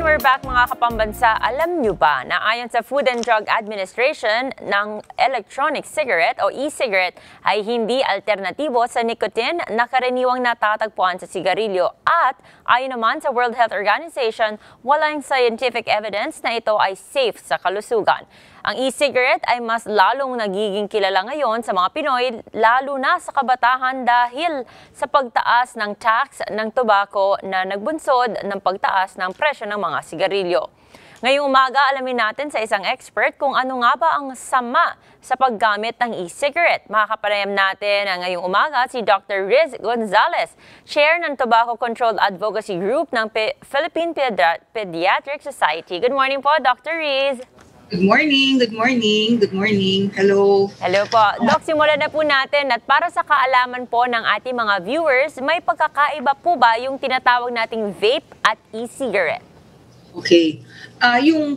we're back mga kapambansa. Alam nyo ba na ayon sa Food and Drug Administration ng electronic cigarette o e-cigarette ay hindi alternatibo sa nicotine na karaniwang natatagpuan sa sigarilyo at ayon naman sa World Health Organization, walang scientific evidence na ito ay safe sa kalusugan. Ang e-cigarette ay mas lalong nagiging kilala ngayon sa mga Pinoy, lalo na sa kabatahan dahil sa pagtaas ng tax ng tobacco na nagbunsod ng pagtaas ng presyo ng mga sigarilyo. Ngayong umaga, alamin natin sa isang expert kung ano nga ba ang sama sa paggamit ng e-cigarette. Makakapanayam natin ngayong umaga si Dr. Riz Gonzalez, Chair ng Tobacco Control Advocacy Group ng Philippine Pediatric Society. Good morning po, Dr. Riz. Good morning, good morning, good morning. Hello. Hello po. Doc, simulan na po natin at para sa kaalaman po ng ating mga viewers, may pagkakaiba po ba yung tinatawag nating vape at e-cigarette? Okay.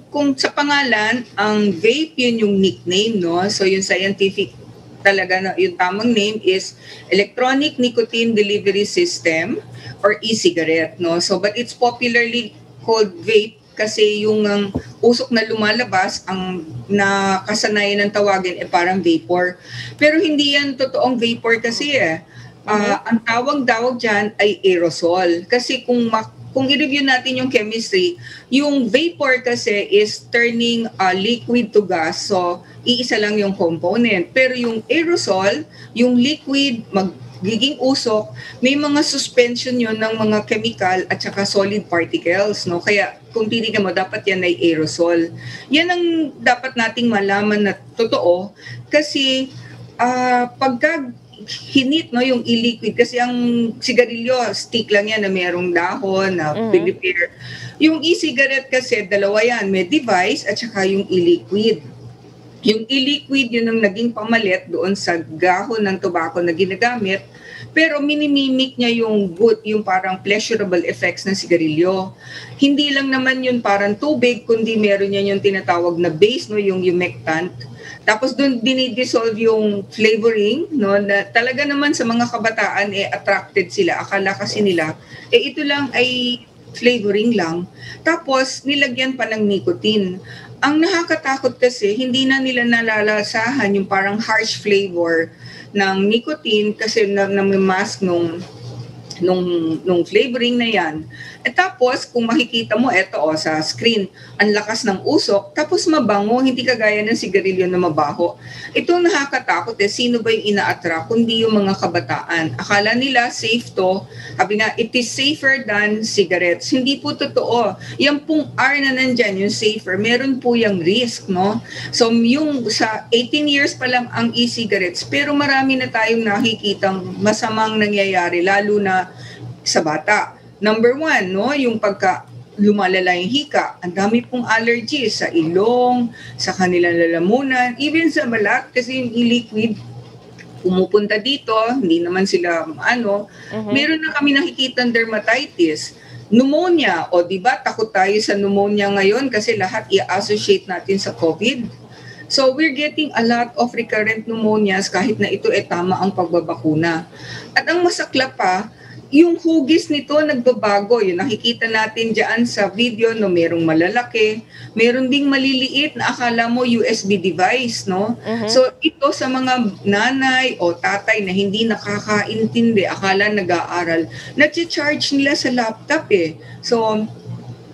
Kung sa pangalan, ang vape yun yung nickname, no? So yung scientific talaga na yung tamang name is Electronic Nicotine Delivery System or e-cigarette, no? So but it's popularly called vape kasi yung usok na lumalabas, ang nakasanayan ng tawagin parang vapor. Pero hindi yan totoong vapor kasi ang tawag dyan ay aerosol. Kasi kung i-review natin yung chemistry, yung vapor kasi is turning liquid to gas. So, iisa lang yung component. Pero yung aerosol, yung liquid, magiging usok, may mga suspension yun ng mga chemical at saka solid particles, no? Kaya kung titignan mo, dapat yan ay aerosol. Yan ang dapat nating malaman na totoo kasi pagka hinit, no, yung e-liquid, kasi ang sigarilyo, stick lang yan na mayroong dahon na prepare. Yung e-cigarette kasi, dalawa yan, may device at saka yung e-liquid. Yung e-liquid, yun ang naging pamalit doon sa gahon ng tobacco na ginagamit, pero minimimic niya yung good, yung parang pleasurable effects ng sigarilyo. Hindi lang naman yun parang tubig, kundi meron yan yung tinatawag na base, no, yung humectant. Tapos doon dinidissolve yung flavoring, no, na talaga naman sa mga kabataan attracted sila. Akala kasi nila ito lang ay flavoring lang. Tapos nilagyan pa ng nicotine. Ang nakakatakot kasi hindi na nila nalalasahan yung parang harsh flavor ng nicotine kasi nami-mask nung flavoring na yan. At tapos, kung makikita mo, sa screen, ang lakas ng usok, tapos mabango, hindi kagaya ng sigarilyo na mabaho. Ito nakakatakot sino ba yung ina-attract, kundi yung mga kabataan. Akala nila safe to, sabi nga, it is safer than cigarettes. Hindi po totoo. Yung pong R na nandyan, yung safer, meron po yung risk, no? So, yung sa 18 years pa lang ang e-cigarettes, pero marami na tayong nakikitang masamang nangyayari, lalo na sa bata. Number one, no, yung pagka lumalala yung hika, ang dami pong allergies sa ilong, sa kanilang lalamunan, even sa balat, kasi yung e-liquid pumupunta dito, hindi naman sila meron na kami nakikitang dermatitis, pneumonia, o diba takot tayo sa pneumonia ngayon kasi lahat i-associate natin sa COVID. So we're getting a lot of recurrent pneumonias kahit na ito tama ang pagbabakuna. At ang masaklap pa, yung hugis nito nagbabago. Yung nakikita natin dyan sa video, no, merong malalaki, meron ding maliliit na akala mo USB device, no? So ito sa mga nanay o tatay na hindi nakakaintindi, akala nag-aaral, nag-charge nila sa laptop So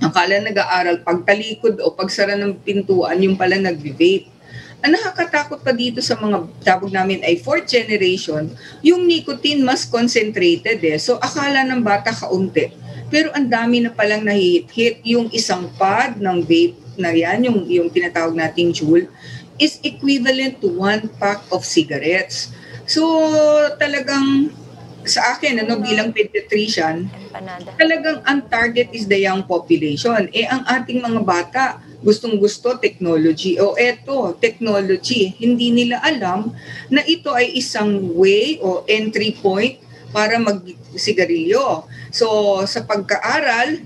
akala nag-aaral, pagtalikod o pagsara ng pintuan, yung pala nag-vape. Ang nakakatakot pa dito sa mga tawag namin ay fourth generation, yung nicotine mas concentrated So akala ng bata kaunti. Pero ang dami na palang nahihit-hit. Yung isang pod ng vape na yan, yung tinatawag nating Juul, is equivalent to 1 pack of cigarettes. So talagang sa akin, bilang pediatrician, talagang ang target is the young population. Ang ating mga bata, gustong-gusto technology. Technology. Hindi nila alam na ito ay isang way o entry point para mag-sigarilyo. So, sa pagkaaral,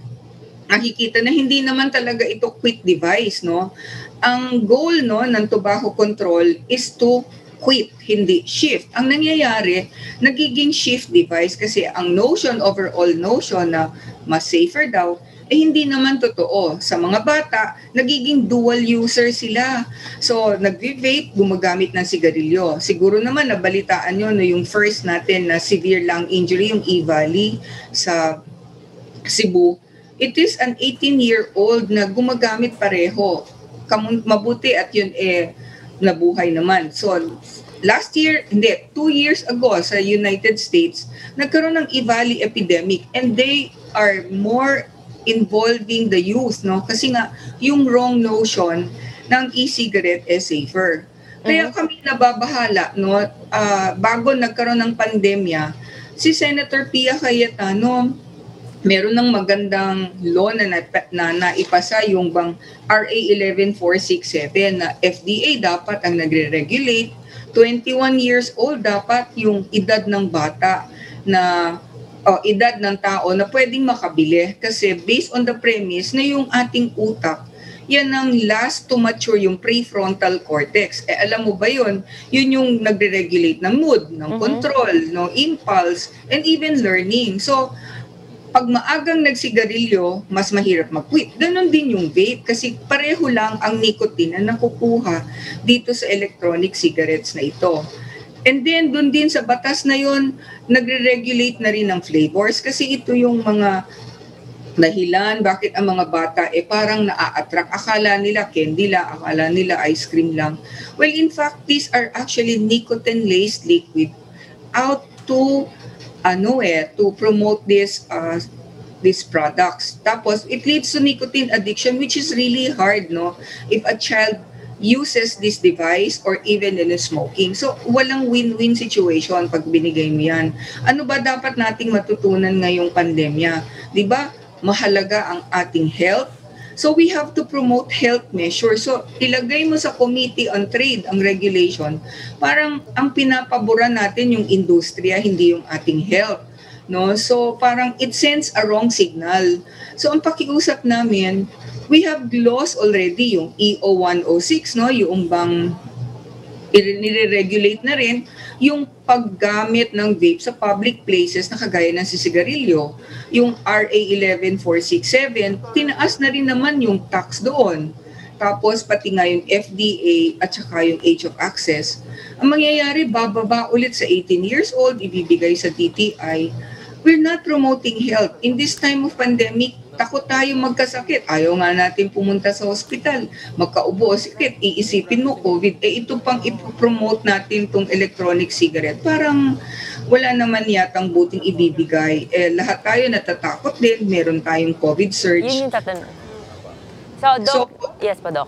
nakikita na hindi naman talaga ito quick device, no? Ang goal, no, ng tobacco control is to quit, hindi shift. Ang nangyayari, nagiging shift device kasi ang overall notion na mas safer daw, hindi naman totoo. Sa mga bata, nagiging dual user sila. So, nag-vape, gumagamit ng sigarilyo. Siguro naman nabalitaan nyo no, yung first natin na severe lung injury, yung E-Valley sa Cebu. It is an 18-year-old na gumagamit pareho. Mabuti at yun nabuhay naman. So, last year, 2 years ago sa United States, nagkaroon ng E-Valley epidemic and they are more involving the youth, no? Kasi nga, yung wrong notion ng e-cigarette is safer. Kaya kami nababahala, no? Bago nagkaroon ng pandemya, si Senator Pia Cayetano, meron ng magandang law na naipasa yung bang RA 11467 na FDA dapat ang nagre-regulate. 21 years old dapat yung edad ng bata na edad ng tao na pwedeng makabili kasi based on the premise na yung ating utak, yan ang last to mature yung prefrontal cortex. Alam mo ba yun? Yun yung nagre-regulate ng mood, ng control, no impulse, and even learning. So, pag maagang nagsigarilyo, mas mahirap mag-quit. Ganon din yung vape kasi pareho lang ang nicotine na nakukuha dito sa electronic cigarettes na ito. And then, dun din sa batas na yun, nagre-regulate na rin ng flavors kasi ito yung mga dahilan bakit ang mga bata parang naa-attract. Akala nila candy lang, akala nila ice cream lang. Well, in fact, these are actually nicotine-laced liquid out to promote these products. Tapos, it leads to nicotine addiction which is really hard, no? If a child uses this device or even in smoking. So, walang win-win situation pag binigay mo yan. Ano ba dapat nating matutunan ngayong pandemya? Di ba? Mahalaga ang ating health. So, we have to promote health measures. So, ilagay mo sa Committee on Trade ang regulation. Parang ang pinapaboran natin yung industriya, hindi yung ating health. No? So, parang it sends a wrong signal. So, ang pakiusap namin, we have laws already, yung EO 106, no? Yung bang nire-regulate na rin yung paggamit ng vape sa public places na kagaya ng sisigarilyo. Yung RA 11467, tinaas na rin naman yung tax doon. Tapos pati nga yung FDA at saka yung age of access. Ang mangyayari, bababa ulit sa 18 years old, ibibigay sa DTI. We're not promoting health. In this time of pandemic, takot tayo magkasakit. Ayaw nga natin pumunta sa hospital. Magkaubo o sakit. Iisipin mo, COVID. Ito pang ipopromote natin tong electronic cigarette. Parang wala naman yatang buting ibibigay. Lahat tayo natatakot din. Meron tayong COVID surge. Yun yung tatanong. So, Doc, yes pa, Doc.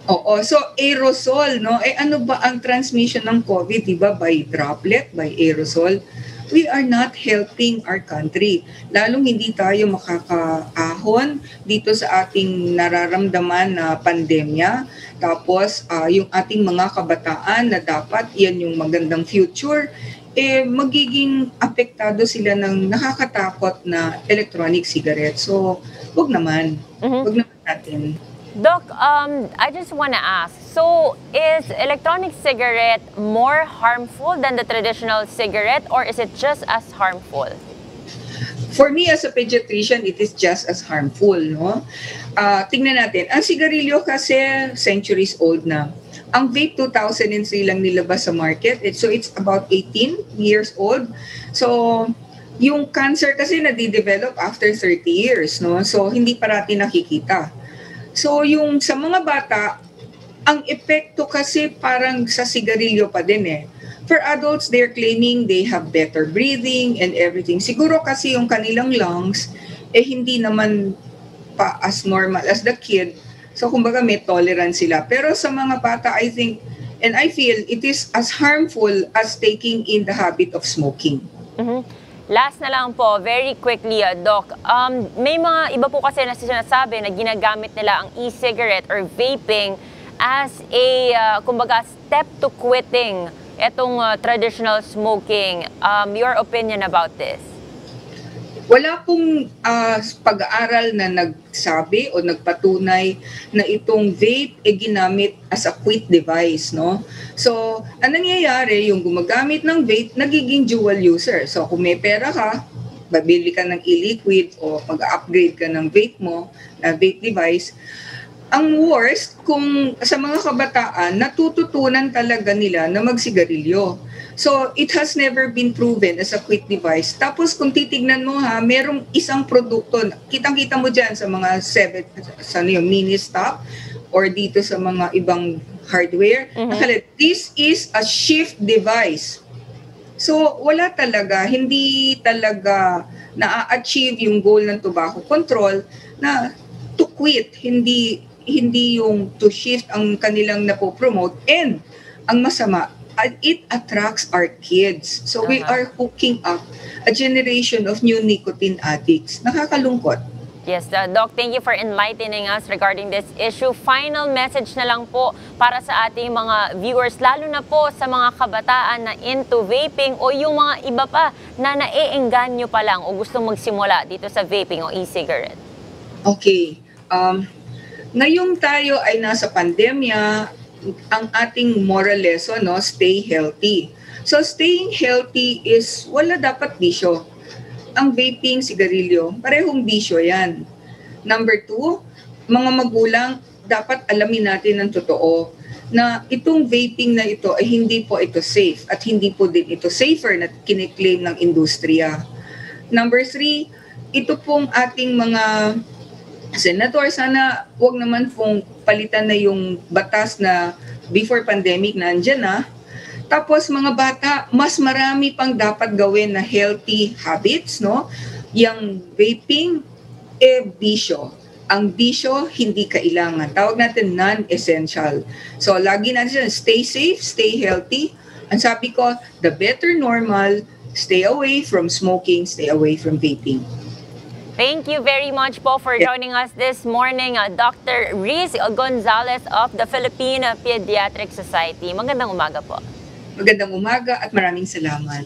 Oo. So, aerosol, no? Ano ba ang transmission ng COVID? Diba? By droplet, by aerosol. We are not helping our country. Lalong hindi tayo makakaahon dito sa ating nararamdaman na pandemya. Tapos, yung ating mga kabataan na dapat yan yung magandang future, magiging apektado sila ng nakakatakot na electronic cigarette. So, wag naman. Wag naman natin. Doc, I just want to ask, so is electronic cigarette more harmful than the traditional cigarette or is it just as harmful? For me as a pediatrician, it is just as harmful, no? Tingnan natin, ang sigarilyo kasi centuries old na. Ang vape 2003 lang nilabas sa market, so it's about 18 years old. So, yung cancer kasi nadidevelop after 30 years, no? So, hindi parati nakikita. So, yung sa mga bata, ang epekto kasi parang sa sigarilyo pa din For adults, they're claiming they have better breathing and everything. Siguro kasi yung kanilang lungs, hindi naman pa as normal as the kid. So, kumbaga may tolerance sila. Pero sa mga bata, I think, and I feel, it is as harmful as taking in the habit of smoking. Last na lang po, very quickly, Doc. May mga iba po kasi na sinasabi na ginagamit nila ang e-cigarette or vaping as a, kumbaga, step to quitting itong traditional smoking. Your opinion about this? Wala pong pag-aaral na nagsabi o nagpatunay na itong vape ginamit as a quit device, no? So, ang nangyayari, yung gumagamit ng vape, nagiging dual user. So, kung may pera ka, babili ka ng e-liquid o mag-upgrade ka ng vape mo, na vape device. Ang worst, kung sa mga kabataan, natututunan talaga nila na magsigarilyo. So, it has never been proven as a quit device. Tapos, kung titignan mo merong isang produkto, kitang-kita mo dyan sa mga mini stop or dito sa mga ibang hardware, this is a shift device. So, wala talaga, hindi talaga na-achieve yung goal ng tobacco control na to quit, hindi yung to shift ang kanilang napopromote. And ang masama, it attracts our kids. So we are hooking up a generation of new nicotine addicts. Nakakalungkot. Yes, Doc, thank you for enlightening us regarding this issue. Final message na lang po para sa ating mga viewers, lalo na po sa mga kabataan na into vaping o yung mga iba pa na naiengganyo pa lang o gustong magsimula dito sa vaping o e-cigarette. Okay. Ngayong tayo ay nasa pandemya, ang ating moral lesson, stay healthy. So staying healthy is wala dapat bisyo. Ang vaping, sigarilyo, parehong bisyo yan. Number 2, mga magulang, dapat alamin natin ng totoo na itong vaping na ito ay hindi po ito safe at hindi po din ito safer na kiniklaim ng industriya. Number 3, ito pong ating mga Senator, sana wag naman pong palitan na yung batas na before pandemic na andyan na. Tapos mga bata, mas marami pang dapat gawin na healthy habits, Yang vaping, bisyo. Ang bisyo, hindi kailangan. Tawag natin non-essential. So lagi natin stay safe, stay healthy. Ang sabi ko, the better normal, stay away from smoking, stay away from vaping. Thank you very much po for joining us this morning, Dr. Riz Gonzalez of the Philippine Pediatric Society. Magandang umaga po. Magandang umaga at maraming salamat.